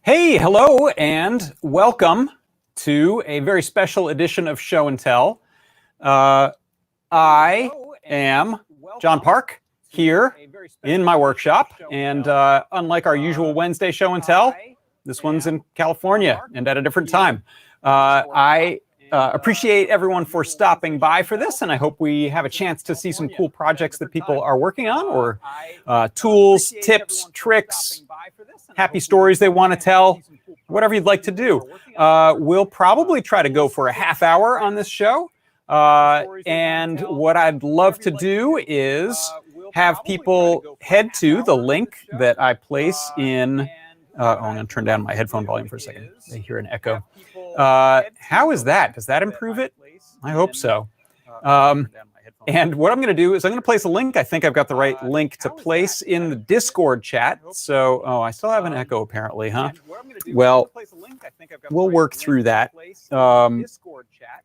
Hey, hello, and welcome to a very special edition of Show and Tell. I am John Park here in my workshop, and unlike our usual Wednesday Show and Tell, this one's in California and at a different time. I appreciate everyone for stopping by for this, and I hope we have a chance to see some cool projects that people are working on, or tools, tips, tricks, happy stories they want to tell, whatever you'd like to do. We'll probably try to go for a half hour on this show. And what I'd love to do is have people head to the link that I place in. I'm going to turn down my headphone volume for a second. I hear an echo. How is that? Does that improve it? I hope so. And what I'm going to do is I'm going to place a link. I think I've got the right link to place in the Discord chat. So, I still have an echo apparently, huh? Well, we'll work through that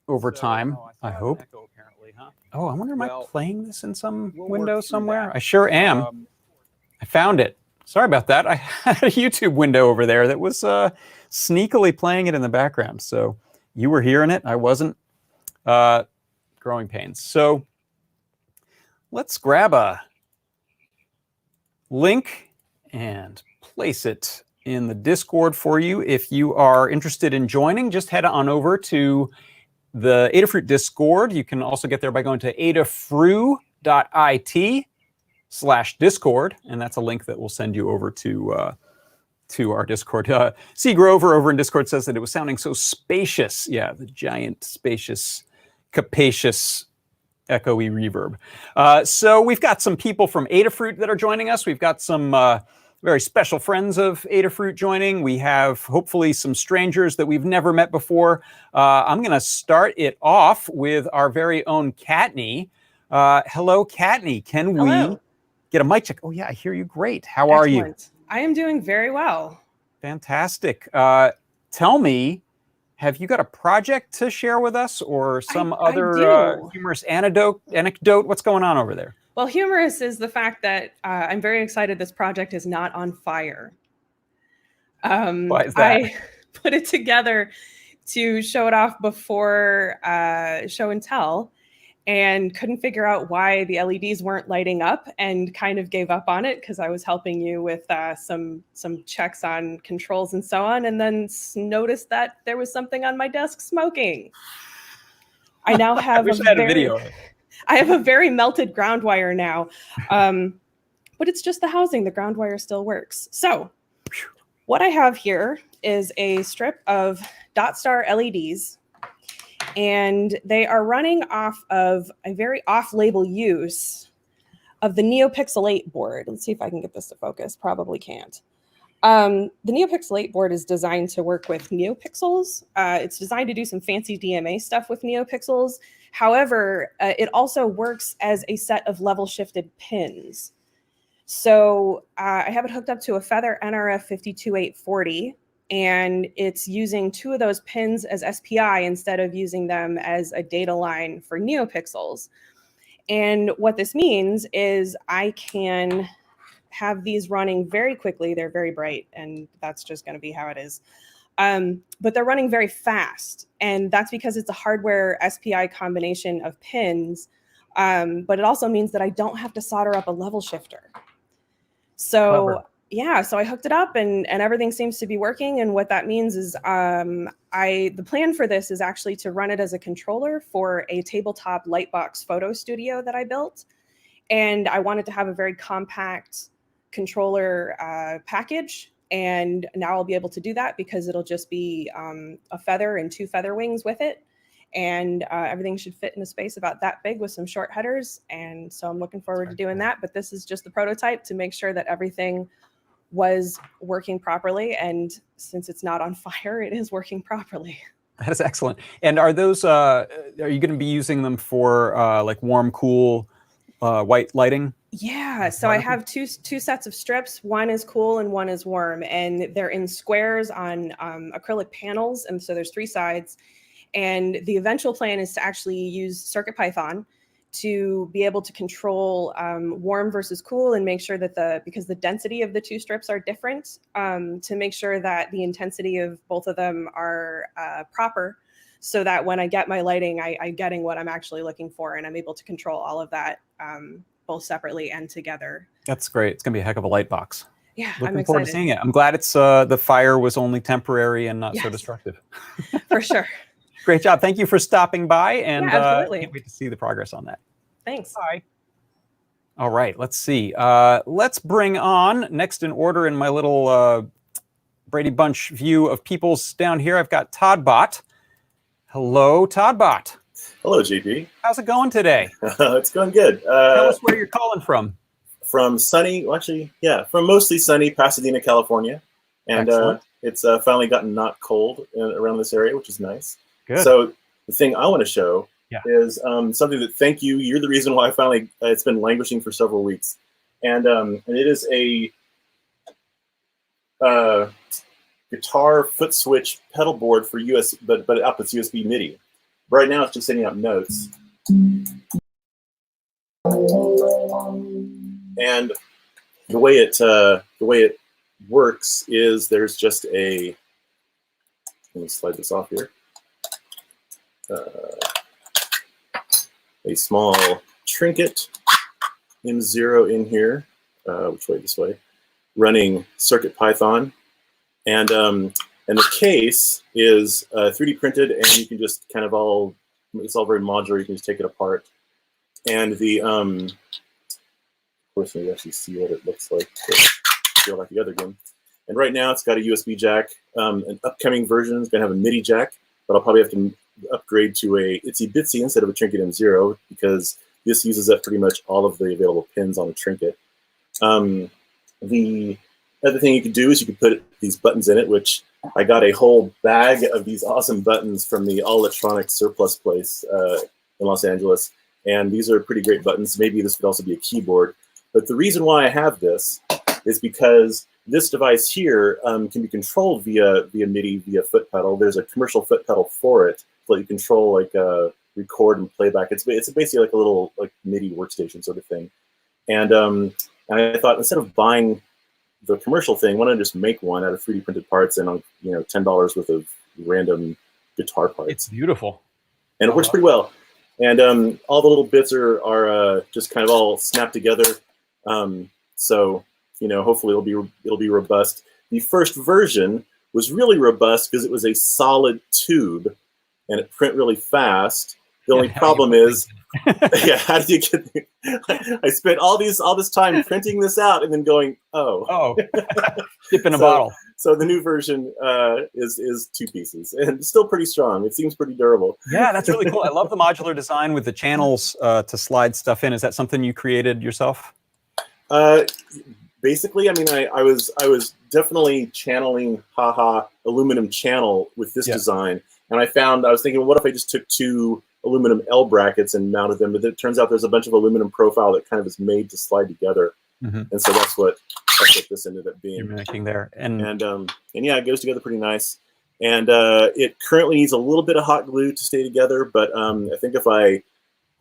over time, I hope. Oh, I wonder, am I playing this in some window somewhere? I sure am. I found it. Sorry about that. I had a YouTube window over there that was sneakily playing it in the background. So you were hearing it. I wasn't. Growing pains. So let's grab a link and place it in the Discord for you. If you are interested in joining, just head on over to the Adafruit Discord. You can also get there by going to adafruit.it/Discord, and that's a link that will send you over to our Discord. C. Grover over in Discord says that it was sounding so spacious. Yeah, the giant, spacious, capacious, echoey reverb. So we've got some people from Adafruit that are joining us. We've got some very special friends of Adafruit joining. We have hopefully some strangers that we've never met before. I'm going to start it off with our very own Katney. Hello, Katney. Can we get a mic check? Oh, yeah, I hear you great. How are you? I am doing very well. Fantastic. Tell me, have you got a project to share with us, or some other humorous anecdote? What's going on over there? Well, humorous is the fact that I'm very excited this project is not on fire. Why is that? I put it together to show it off before Show and Tell, and couldn't figure out why the LEDs weren't lighting up, and kind of gave up on it because I was helping you with some checks on controls and so on, and then noticed that there was something on my desk smoking. I now have I had a video. I have a very melted ground wire now, but it's just the housing. The ground wire still works. So what I have here is a strip of dot star LEDs, and they are running off of a very off-label use of the NeoPixel 8 board. Let's see if I can get this to focus. Probably can't. The NeoPixel 8 board is designed to work with NeoPixels. It's designed to do some fancy DMA stuff with NeoPixels. However, it also works as a set of level-shifted pins. So I have it hooked up to a Feather NRF 52840. And it's using two of those pins as SPI instead of using them as a data line for NeoPixels. And what this means is I can have these running very quickly. They're very bright, and that's just going to be how it is. But they're running very fast, and that's because it's a hardware SPI combination of pins. But it also means that I don't have to solder up a level shifter. So Clever. Yeah, so I hooked it up, and everything seems to be working. And what that means is the plan for this is actually to run it as a controller for a tabletop Lightbox photo studio that I built. And I wanted to have a very compact controller package. And now I'll be able to do that because it'll just be a feather and two feather wings with it. And everything should fit in a space about that big with some short headers. And so I'm looking forward to doing that. But this is just the prototype to make sure that everything was working properly, and since it's not on fire, it is working properly. That is excellent. And are those? Are you going to be using them for like warm, cool, white lighting? Yeah. So I have two sets of strips. One is cool and one is warm, and they're in squares on acrylic panels. And so there's three sides. And the eventual plan is to actually use CircuitPython to be able to control warm versus cool and make sure that because the density of the two strips are different, to make sure that the intensity of both of them are proper, so that when I get my lighting, I'm getting what I'm actually looking for, and I'm able to control all of that both separately and together. That's great. It's going to be a heck of a light box. Yeah, Looking forward to seeing it. I'm glad it's the fire was only temporary and not so destructive. For sure. Great job. Thank you for stopping by, and absolutely. Can't wait to see the progress on that. Thanks. Bye. All right, let's see. Let's bring on next in order in my little Brady Bunch view of people's down here. I've got Toddbot. Hello, Toddbot. Hello, JP. How's it going today? It's going good. Tell us where you're calling from. From sunny, well, actually, yeah, from mostly sunny Pasadena, California. And it's finally gotten not cold around this area, which is nice. Good. So the thing I want to show is something that, thank you, you're the reason why I finally, it's been languishing for several weeks. And it is a guitar foot switch pedal board for but it outputs USB MIDI. Right now it's just sending out notes. And the way it works is there's just let me slide this off here. A small trinket M0 in here, which way? This way, running CircuitPython, and the case is 3D printed, and you can just kind of it's all very modular. You can just take it apart, and of course, you actually see what it looks like. Feel like the other game. And right now, it's got a USB jack. An upcoming version is going to have a MIDI jack, but I'll probably have to upgrade to a Itsy Bitsy instead of a Trinket M0, because this uses up pretty much all of the available pins on a Trinket. The other thing you could do is you could put these buttons in it, which I got a whole bag of these awesome buttons from the All Electronics Surplus place in Los Angeles. And these are pretty great buttons. Maybe this could also be a keyboard. But the reason why I have this is because this device here can be controlled via MIDI, via foot pedal. There's a commercial foot pedal for it, so you control like record and playback. It's basically like a little like MIDI workstation sort of thing. And I thought, instead of buying the commercial thing, why don't I just make one out of 3D printed parts and $10 worth of random guitar parts. It's beautiful, and it works pretty well. And all the little bits are just kind of all snapped together. So hopefully it'll be robust. The first version was really robust because it was a solid tube and it print really fast. The only problem is, how do you get? I spent all this time printing this out and then going, dip in a bottle. So the new version is two pieces and still pretty strong. It seems pretty durable. Yeah, that's really cool. I love the modular design with the channels to slide stuff in. Is that something you created yourself? Basically, I mean, I was definitely channeling aluminum channel with this design, and I was thinking, what if I just took two aluminum L brackets and mounted them? But it turns out there's a bunch of aluminum profile that kind of is made to slide together, and so that's what this ended up being. You're making there, and yeah, it goes together pretty nice. And it currently needs a little bit of hot glue to stay together, but I think if I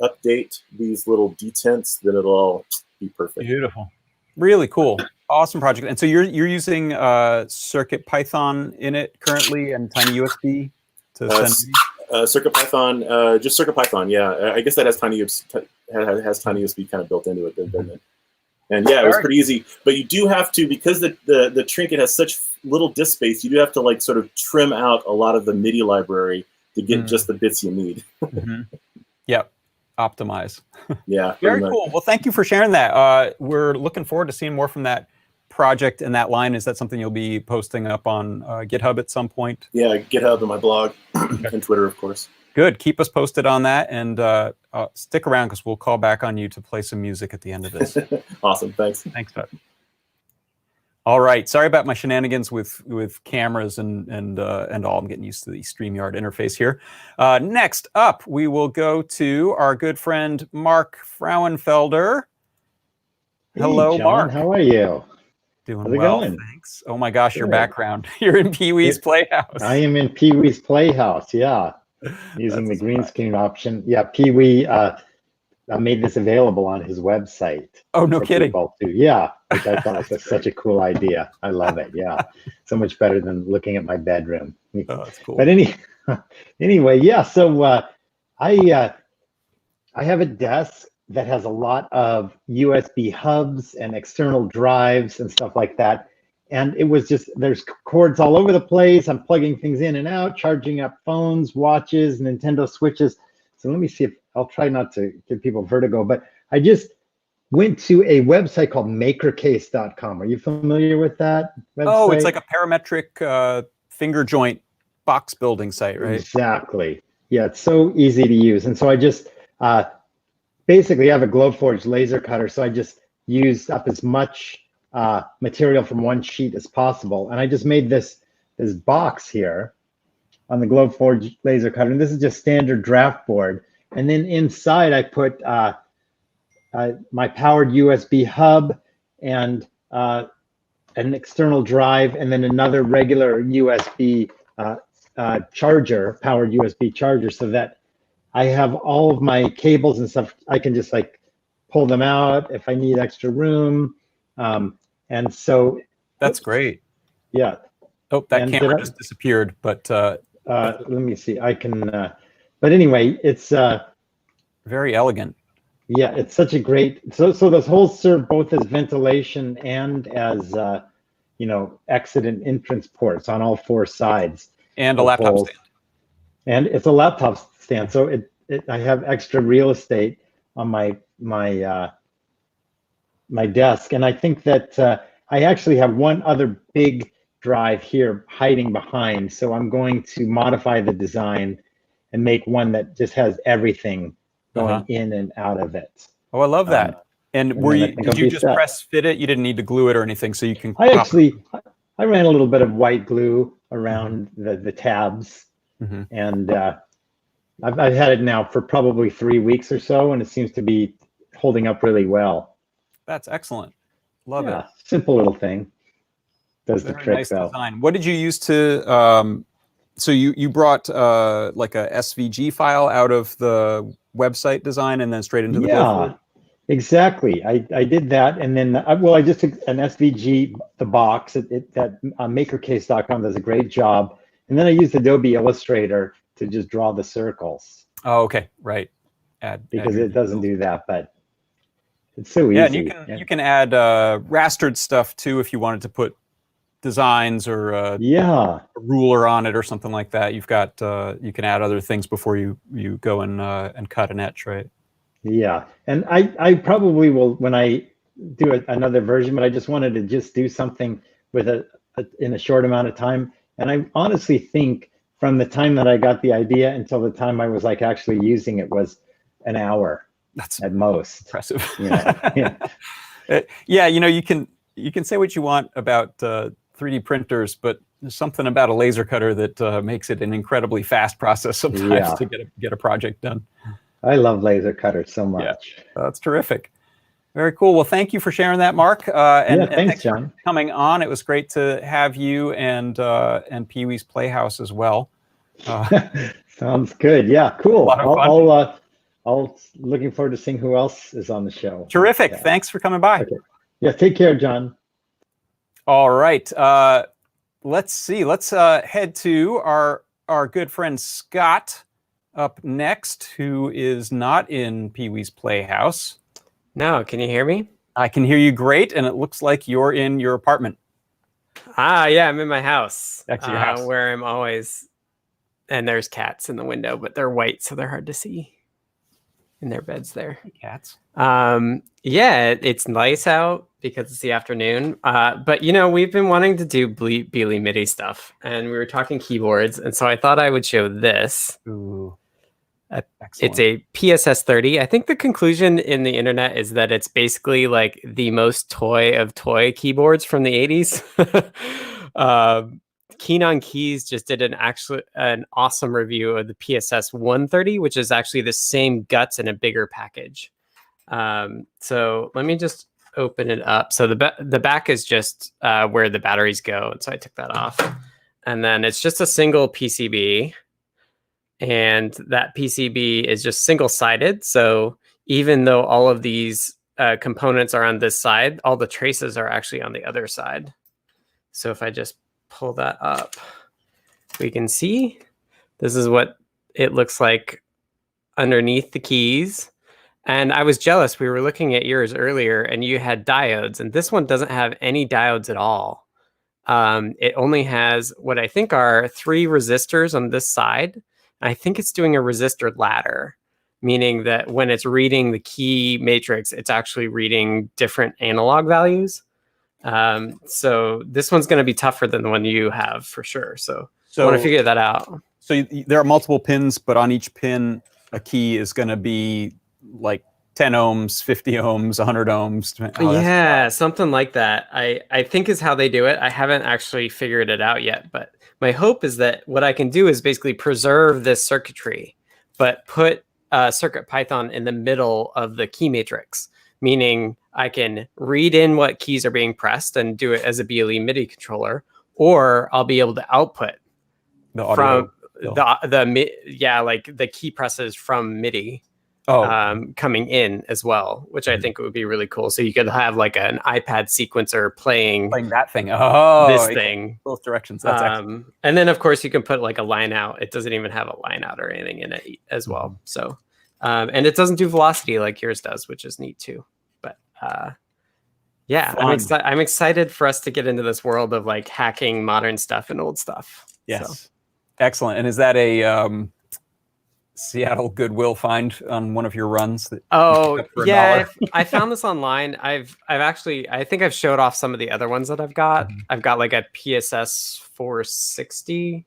update these little detents, then it'll all be perfect. Beautiful. Really cool. Awesome project. And so you're using CircuitPython in it currently and TinyUSB to send CircuitPython, just CircuitPython, yeah. I guess that has TinyUSB kind of built into it, doesn't it? And yeah, it was pretty easy. But you do have to, because the Trinket has such little disk space, you do have to like sort of trim out a lot of the MIDI library to get just the bits you need. Yep. Optimize. Yeah. Very cool. Well, thank you for sharing that. We're looking forward to seeing more from that project and that line. Is that something you'll be posting up on GitHub at some point? Yeah, GitHub and my blog and Twitter, of course. Good. Keep us posted on that, and stick around because we'll call back on you to play some music at the end of this. Awesome. Thanks. Thanks, Todd. All right. Sorry about my shenanigans with cameras and all. I'm getting used to the StreamYard interface here. Next up, we will go to our good friend Mark Frauenfelder. Hello, John, Mark. how are you? Doing How's it well, going? thanks. Oh my gosh, your background. You're in Pee-wee's Playhouse. I am in Pee-wee's Playhouse, yeah. Using the green screen option. Yeah, Pee-wee made this available on his website. Oh, no for kidding. people to, yeah, which I thought was such a cool idea. I love it. Yeah, so much better than looking at my bedroom. Oh, that's cool. But anyway, yeah. So I have a desk that has a lot of USB hubs and external drives and stuff like that. And it was just, there's cords all over the place. I'm plugging things in and out, charging up phones, watches, Nintendo Switches. So let me see if, I'll try not to give people vertigo, but I just went to a website called makercase.com. Are you familiar with that website? Oh, it's like a parametric finger joint box building site, right? Exactly. Yeah, it's so easy to use. And so I just basically have a Glowforge laser cutter. So I just used up as much material from one sheet as possible. And I just made this box here on the Glowforge laser cutter. And this is just standard draft board. And then inside I put my powered USB hub and an external drive, and then another regular USB charger, powered USB charger, so that I have all of my cables and stuff. I can just like pull them out if I need extra room. And so that's great. Yeah. Oh, that camera just disappeared, but let me see. I can, but anyway, it's very elegant. Yeah, it's such a great. So those holes serve both as ventilation and as you know, exit and entrance ports on all four sides. And a laptop stand. And it's a laptop stand, so I have extra real estate on my desk, and I think that I actually have one other big drive here hiding behind. So I'm going to modify the design and make one that just has everything going in and out of it. Oh, I love that. And did you just press fit it? You didn't need to glue it or anything, so you can. I ran a little bit of white glue around the tabs, and I've had it now for probably 3 weeks or so, and it seems to be holding up really well. That's excellent. Love it. Simple little thing. Does the trick nice though. Design. What did you use to? So you brought like a SVG file out of the website design and then straight into the Glowforge? Exactly. I did that, and then I just took an SVG, the box that makercase.com does a great job, and then I used Adobe Illustrator to just draw the circles. Oh, okay, right. Because it doesn't do that, but it's so easy. Yeah, and you can add rastered stuff too if you wanted to put designs or a ruler on it or something like that. You've got you can add other things before you go and cut and etch, right? Yeah, and I probably will when I do another version, but I just wanted to just do something with in a short amount of time. And I honestly think from the time that I got the idea until the time I was like actually using it was an hour. That's at most impressive. Yeah, yeah. You know, you can say what you want about 3D printers, but there's something about a laser cutter that makes it an incredibly fast process sometimes to get a project done. I love laser cutters so much. Yeah, that's terrific. Very cool. Well, thank you for sharing that, Mark. And thanks, John, for coming on. It was great to have you and Pee-wee's Playhouse as well. Sounds good. Yeah, cool. I'll looking forward to seeing who else is on the show. Terrific. Yeah. Thanks for coming by. Okay. Yeah, take care, John. All right. Let's see. Let's head to our good friend Scott up next, who is not in Pee-wee's Playhouse. No, can you hear me? I can hear you great, and it looks like you're in your apartment. Yeah, I'm in my house. Back to your house. Where I'm always, and there's cats in the window, but they're white, so they're hard to see in their beds there. Hey, cats. Yeah, it's nice out because it's the afternoon. But you know, we've been wanting to do Beely MIDI stuff, and we were talking keyboards, and so I thought I would show this. Ooh. It's a PSS 30. I think the conclusion in the internet is that it's basically like the most toy of toy keyboards from the 80s. Keen on Keys just did an awesome review of the PSS 130, which is actually the same guts in a bigger package. So let me just open it up. So the back is just where the batteries go, and so I took that off, and then it's just a single PCB. And that PCB is just single-sided, so even though all of these components are on this side, all the traces are actually on the other side. So if I just pull that up, we can see this is what it looks like underneath the keys. And I was jealous. We were looking at yours earlier and you had diodes, and this one doesn't have any diodes at all. It only has what I think are 3 resistors on this side. I think it's doing a resistor ladder, meaning that when it's reading the key matrix, it's actually reading different analog values. So this one's going to be tougher than the one you have for sure. So I want to figure that out. So there are multiple pins, but on each pin, a key is going to be like 10 ohms, 50 ohms, 100 ohms. Yeah, something like that. I think is how they do it. I haven't actually figured it out yet, but my hope is that what I can do is basically preserve this circuitry, but put CircuitPython in the middle of the key matrix, meaning I can read in what keys are being pressed and do it as a BLE MIDI controller, or I'll be able to output the audio from like the key presses from MIDI. Coming in as well, which I think would be really cool. So you could have like an iPad sequencer playing that thing. This thing. Both directions. That's excellent. And then of course you can put like a line out. It doesn't even have a line out or anything in it as well. So, and it doesn't do velocity like yours does, which is neat too. But yeah, I'm excited for us to get into this world of like hacking modern stuff and old stuff. Yes. So. Excellent. And is that a Seattle Goodwill find on one of your runs? Yeah, I found this online. I've actually, I think I've showed off some of the other ones that I've got. Mm-hmm. I've got like a PSS 460,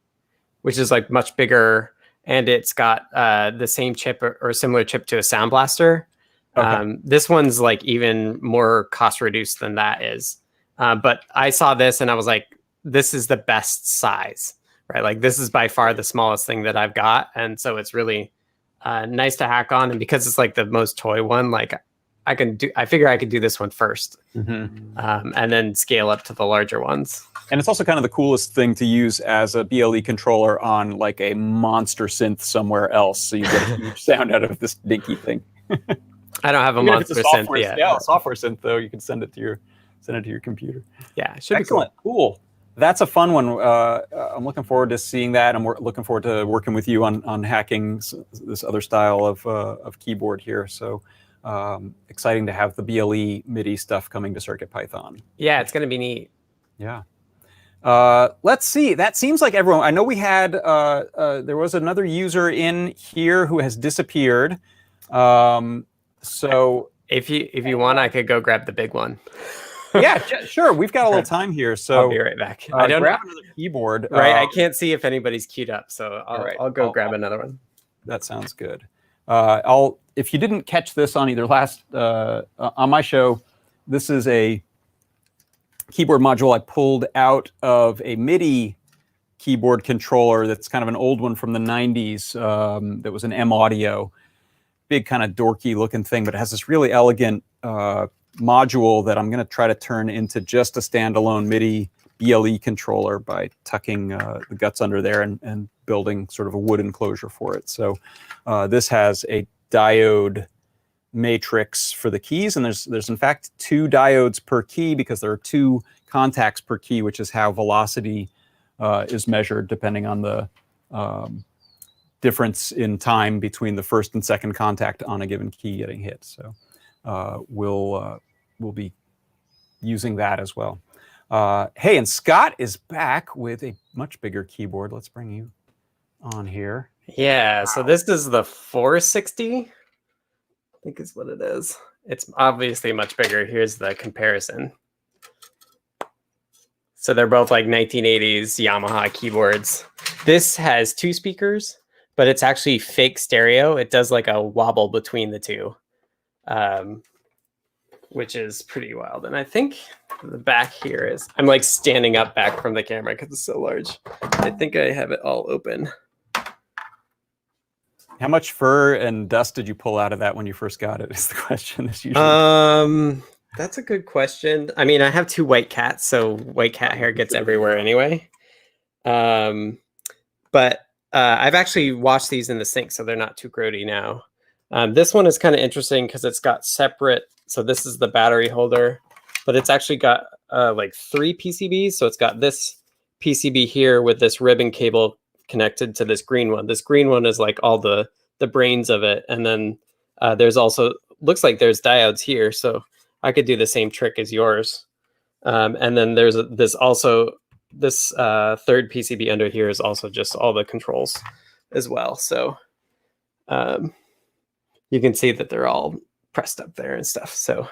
which is like much bigger, and it's got the same chip or similar chip to a Sound Blaster. Okay. This one's like even more cost reduced than that is. But I saw this and I was like, this is the best size. Right, like this is by far the smallest thing that I've got, and so it's really nice to hack on. And because it's like the most toy one, like I figure I could do this one first, and then scale up to the larger ones. And it's also kind of the coolest thing to use as a BLE controller on like a monster synth somewhere else, so you get a huge sound out of this dinky thing. I don't have a monster synth yet. Yeah, software synth though, you can send it to your computer. Yeah, it should excellent. Be cool. That's a fun one. I'm looking forward to seeing that. I'm looking forward to working with you on hacking this other style of keyboard here. So exciting to have the BLE MIDI stuff coming to CircuitPython. Yeah, it's going to be neat. Yeah. Let's see. That seems like everyone. I know we had there was another user in here who has disappeared. So if you want, I could go grab the big one. Yeah, sure. We've got a little time here, so I'll be right back. I don't grab another keyboard. Right, I can't see if anybody's queued up, so I'll go grab another one. That sounds good. If you didn't catch this on either last on my show, this is a keyboard module I pulled out of a MIDI keyboard controller that's kind of an old one from the 90s. That was an M Audio, big kind of dorky looking thing, but it has this really elegant module that I'm going to try to turn into just a standalone MIDI BLE controller by tucking the guts under there and building sort of a wood enclosure for it. So this has a diode matrix for the keys, and there's in fact 2 diodes per key because there are 2 contacts per key, which is how velocity is measured depending on the difference in time between the first and second contact on a given key getting hit. So we'll be using that as well. Hey, and Scott is back with a much bigger keyboard. Let's bring you on here. Yeah, so this is the 460, I think is what it is. It's obviously much bigger. Here's the comparison. So they're both like 1980s Yamaha keyboards. This has 2 speakers, but it's actually fake stereo. It does like a wobble between the 2. Which is pretty wild. And I think the back here is, I'm like standing up back from the camera because it's so large. I think I have it all open. How much fur and dust did you pull out of that when you first got it is the question. That's a good question. I mean, I have 2 white cats, so white cat hair gets everywhere anyway. But I've actually washed these in the sink, so they're not too grody now. This one is kind of interesting because it's got separate. So this is the battery holder, but it's actually got like 3 PCBs. So it's got this PCB here with this ribbon cable connected to this green one. This green one is like all the brains of it. And then there's also, looks like there's diodes here. So I could do the same trick as yours. And then there's this third PCB under here is also just all the controls as well. So you can see that they're all pressed up there and stuff. So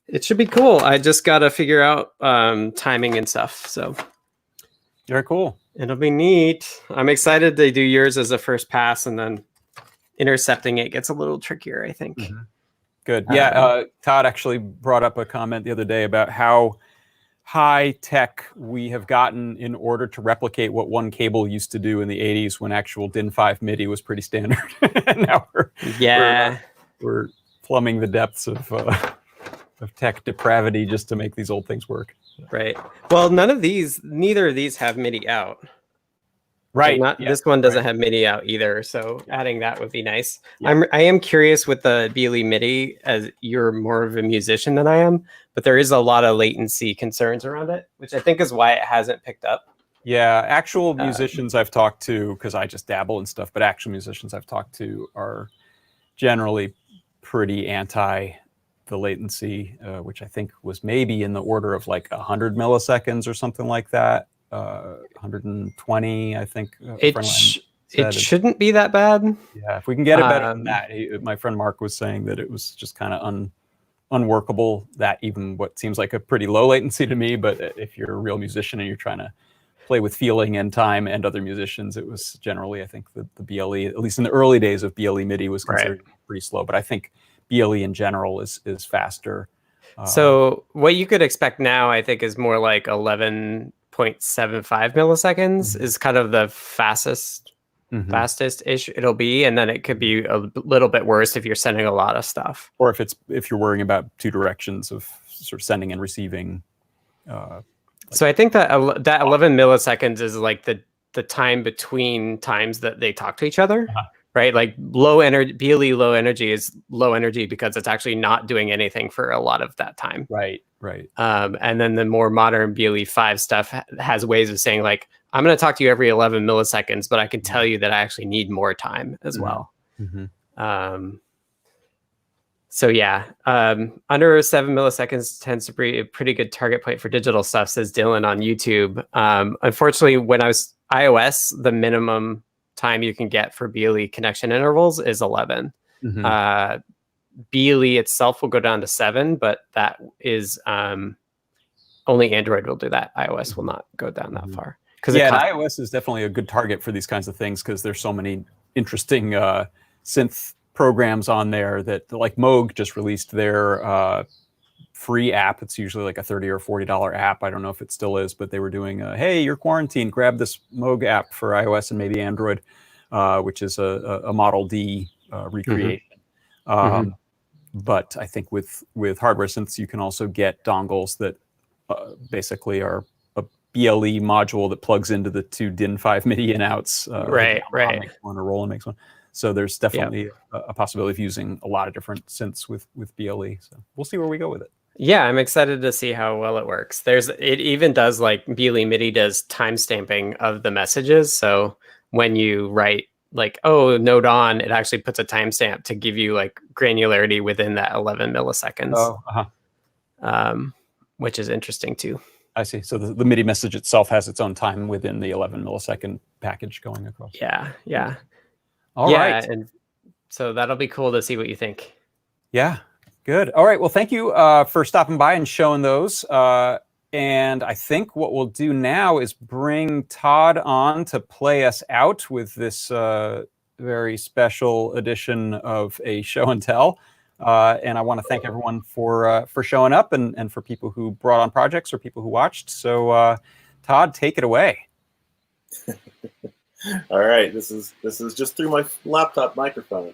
it should be cool. I just got to figure out timing and stuff. So Very cool. it'll be neat. I'm excited to do yours as a first pass, and then intercepting it gets a little trickier, I think. Mm-hmm. Good. Yeah. Todd actually brought up a comment the other day about how high tech we have gotten in order to replicate what one cable used to do in the 80s when actual DIN 5 MIDI was pretty standard. And now we're plumbing the depths of tech depravity just to make these old things work. Right. Well, neither of these have MIDI out. Right. This one doesn't have MIDI out either, so adding that would be nice. Yeah. I am curious with the BLE MIDI, as you're more of a musician than I am, but there is a lot of latency concerns around it, which I think is why it hasn't picked up. Yeah, actual musicians I've talked to, because I just dabble in stuff, but actual musicians I've talked to are generally pretty anti the latency, which I think was maybe in the order of like 100 milliseconds or something like that. 120, I think. It shouldn't be that bad. Yeah, if we can get it better than that. My friend Mark was saying that it was just kind of unworkable, that even what seems like a pretty low latency to me, but if you're a real musician and you're trying to play with feeling and time and other musicians, it was generally, I think, the BLE, at least in the early days of BLE MIDI, was considered pretty slow. But I think BLE in general is faster. So what you could expect now, I think, is more like 11.75 milliseconds is kind of the fastest-ish it'll be, and then it could be a little bit worse if you're sending a lot of stuff, or if you're worrying about two directions of sort of sending and receiving. So I think that 11 milliseconds is like the time between times that they talk to each other. Right, like low energy, BLE low energy is low energy because it's actually not doing anything for a lot of that time. Right. And then the more modern BLE 5 stuff has ways of saying, like, I'm going to talk to you every 11 milliseconds, but I can tell you that I actually need more time as well. So yeah, under 7 milliseconds tends to be a pretty good target point for digital stuff, says Dylan on YouTube. Unfortunately, when I was iOS, the minimum time you can get for BLE connection intervals is 11. BLE itself will go down to 7, but that is only Android will do that. iOS will not go down that far. iOS is definitely a good target for these kinds of things because there's so many interesting synth programs on there that, like Moog just released their free app. It's usually like a $30 or $40 app. I don't know if it still is, but they were doing hey, you're quarantined, grab this Moog app for iOS and maybe Android, which is a Model D recreation. But I think with hardware synths, you can also get dongles that basically are a BLE module that plugs into the two DIN 5 MIDI and outs. Right. Makes one, or Roland makes one. So there's definitely a possibility of using a lot of different synths with BLE. So we'll see where we go with it. Yeah, I'm excited to see how well it works. It even does, like, BLE MIDI does timestamping of the messages. So when you write like, oh, node on, it actually puts a timestamp to give you like granularity within that 11 milliseconds. Which is interesting too. I see. So the MIDI message itself has its own time within the 11 millisecond package going across. Yeah. All right. And so that'll be cool to see what you think. Yeah. Good. All right. Well, thank you for stopping by and showing those. And I think what we'll do now is bring Todd on to play us out with this very special edition of a show and tell. And I want to thank everyone for showing up and for people who brought on projects or people who watched. So, Todd, take it away. All right. This is just through my laptop microphone.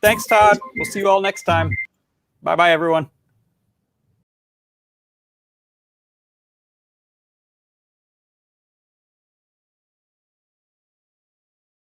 Thanks, Todd. We'll see you all next time. Bye-bye, everyone.